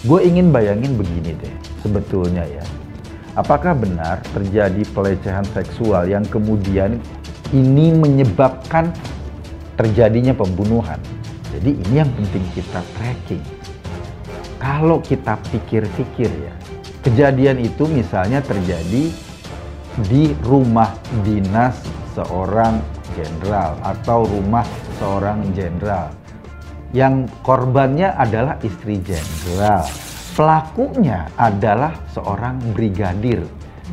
Gue ingin bayangin begini deh, sebetulnya ya. Apakah benar terjadi pelecehan seksual yang kemudian ini menyebabkan terjadinya pembunuhan? Jadi ini yang penting kita tracking. Kalau kita pikir-pikir ya, kejadian itu misalnya terjadi di rumah dinas seorang jenderal atau rumah seorang jenderal. Yang korbannya adalah istri jenderal. Pelakunya adalah seorang brigadir.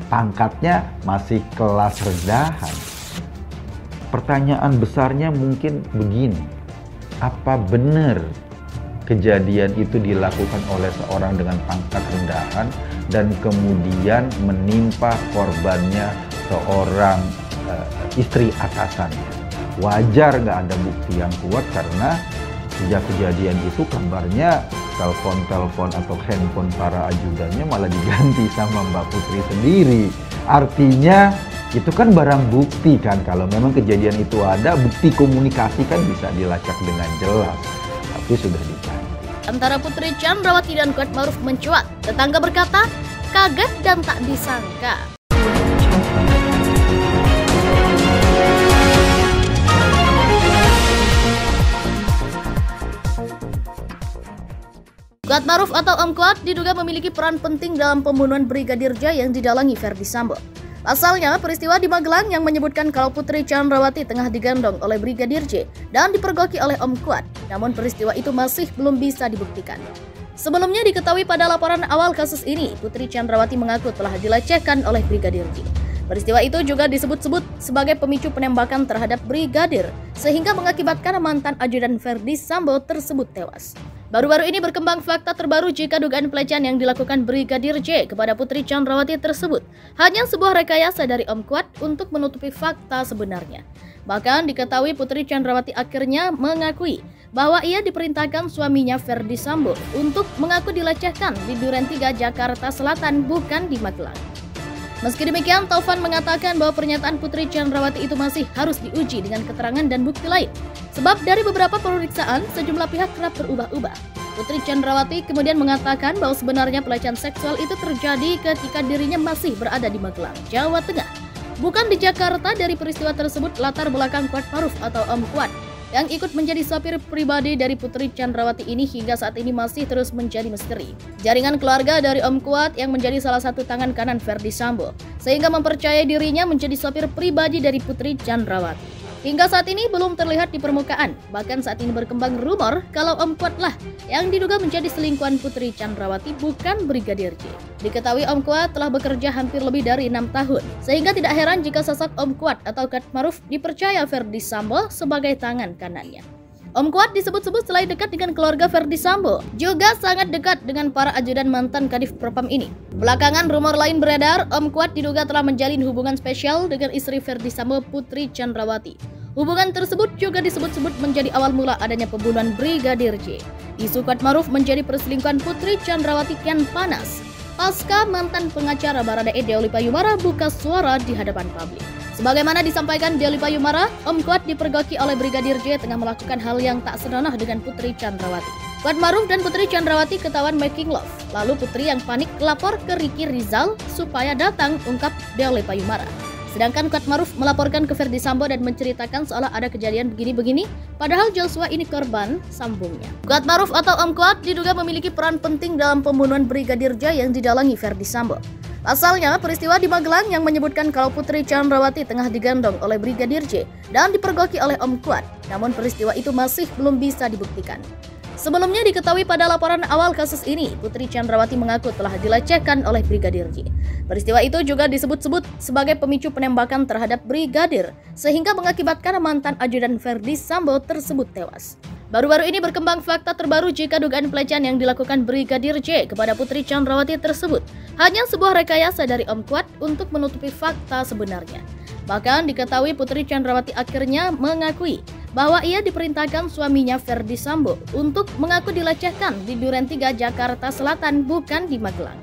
Pangkatnya masih kelas rendahan. Pertanyaan besarnya mungkin begini. Apa benar kejadian itu dilakukan oleh seorang dengan pangkat rendahan dan kemudian menimpa korbannya seorang istri atasannya? Wajar nggak ada bukti yang kuat karena sejak kejadian itu kabarnya telepon atau handphone para ajudannya malah diganti sama Mbak Putri sendiri. Artinya itu kan barang bukti kan, kalau memang kejadian itu ada, bukti komunikasi kan bisa dilacak dengan jelas. Tapi sudah diganti. Antara Putri Chandrawati dan Kuatmaruf mencuat. Tetangga berkata, kaget dan tak disangka. Kuatmaruf atau Om Kuat diduga memiliki peran penting dalam pembunuhan Brigadir J yang didalangi Ferdy Sambo. Pasalnya, peristiwa di Magelang yang menyebutkan kalau Putri Chandrawati tengah digendong oleh Brigadir J dan dipergoki oleh Om Kuat, namun peristiwa itu masih belum bisa dibuktikan. Sebelumnya diketahui pada laporan awal kasus ini, Putri Chandrawati mengaku telah dilecehkan oleh Brigadir J. Peristiwa itu juga disebut-sebut sebagai pemicu penembakan terhadap Brigadir, sehingga mengakibatkan mantan ajudan Ferdy Sambo tersebut tewas. Baru-baru ini berkembang fakta terbaru jika dugaan pelecehan yang dilakukan Brigadir J kepada Putri Chandrawati tersebut hanya sebuah rekayasa dari Om Kuat untuk menutupi fakta sebenarnya. Bahkan diketahui Putri Chandrawati akhirnya mengakui bahwa ia diperintahkan suaminya Ferdy Sambo untuk mengaku dilecehkan di Duren 3 Jakarta Selatan, bukan di Magelang. Meski demikian, Taufan mengatakan bahwa pernyataan Putri Chandrawati itu masih harus diuji dengan keterangan dan bukti lain. Sebab dari beberapa pemeriksaan, sejumlah pihak kerap berubah-ubah. Putri Chandrawati kemudian mengatakan bahwa sebenarnya pelecehan seksual itu terjadi ketika dirinya masih berada di Magelang, Jawa Tengah. Bukan di Jakarta. Dari peristiwa tersebut latar belakang Kuatmaruf atau Om Kuat yang ikut menjadi sopir pribadi dari Putri Chandrawati ini hingga saat ini masih terus menjadi misteri. Jaringan keluarga dari Om Kuat yang menjadi salah satu tangan kanan Ferdy Sambo, sehingga mempercayai dirinya menjadi sopir pribadi dari Putri Chandrawati. Hingga saat ini belum terlihat di permukaan. Bahkan saat ini berkembang rumor kalau Om Kuat lah yang diduga menjadi selingkuhan Putri Chandrawati, bukan Brigadir J. Diketahui Om Kuat telah bekerja hampir lebih dari 6 tahun, sehingga tidak heran jika sosok Om Kuat atau Kuatmaruf dipercaya Ferdy Sambo sebagai tangan kanannya. Om Kuat disebut-sebut selain dekat dengan keluarga Ferdy Sambo, juga sangat dekat dengan para ajudan mantan Kadif Propam ini. Belakangan rumor lain beredar, Om Kuat diduga telah menjalin hubungan spesial dengan istri Ferdy Sambo, Putri Chandrawati. Hubungan tersebut juga disebut-sebut menjadi awal mula adanya pembunuhan Brigadir J. Isu Kuatmaruf menjadi perselingkuhan Putri Chandrawati kian panas pasca mantan pengacara Baradae Deoli Payumara buka suara di hadapan publik. Sebagaimana disampaikan Deoli Payumara, Om Kuat dipergoki oleh Brigadir J tengah melakukan hal yang tak senonoh dengan Putri Chandrawati. Kuatmaruf dan Putri Chandrawati ketahuan making love. Lalu Putri yang panik lapor ke Ricky Rizal supaya datang, ungkap Deoli Payumara. Sedangkan Kuatmaruf melaporkan ke Ferdy Sambo dan menceritakan seolah ada kejadian begini-begini, padahal Joshua ini korban, sambungnya. Kuatmaruf atau Om Kuat diduga memiliki peran penting dalam pembunuhan Brigadir J yang didalangi Ferdy Sambo. Pasalnya, peristiwa di Magelang yang menyebutkan kalau Putri Chandrawati tengah digendong oleh Brigadir J dan dipergoki oleh Om Kuat, namun peristiwa itu masih belum bisa dibuktikan. Sebelumnya diketahui pada laporan awal kasus ini, Putri Chandrawati mengaku telah dilecehkan oleh Brigadir J. Peristiwa itu juga disebut-sebut sebagai pemicu penembakan terhadap Brigadir, sehingga mengakibatkan mantan ajudan Ferdy Sambo tersebut tewas. Baru-baru ini berkembang fakta terbaru jika dugaan pelecehan yang dilakukan Brigadir J kepada Putri Chandrawati tersebut hanya sebuah rekayasa dari Om Kuat untuk menutupi fakta sebenarnya. Bahkan diketahui Putri Chandrawati akhirnya mengakui bahwa ia diperintahkan suaminya Ferdy Sambo untuk mengaku dilecehkan di Duren 3 Jakarta Selatan, bukan di Magelang.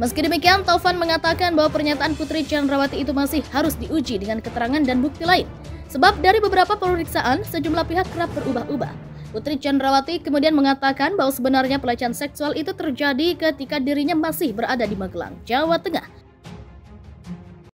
Meski demikian, Taufan mengatakan bahwa pernyataan Putri Chandrawati itu masih harus diuji dengan keterangan dan bukti lain. Sebab dari beberapa pemeriksaan, sejumlah pihak kerap berubah-ubah. Putri Chandrawati kemudian mengatakan bahwa sebenarnya pelecehan seksual itu terjadi ketika dirinya masih berada di Magelang, Jawa Tengah.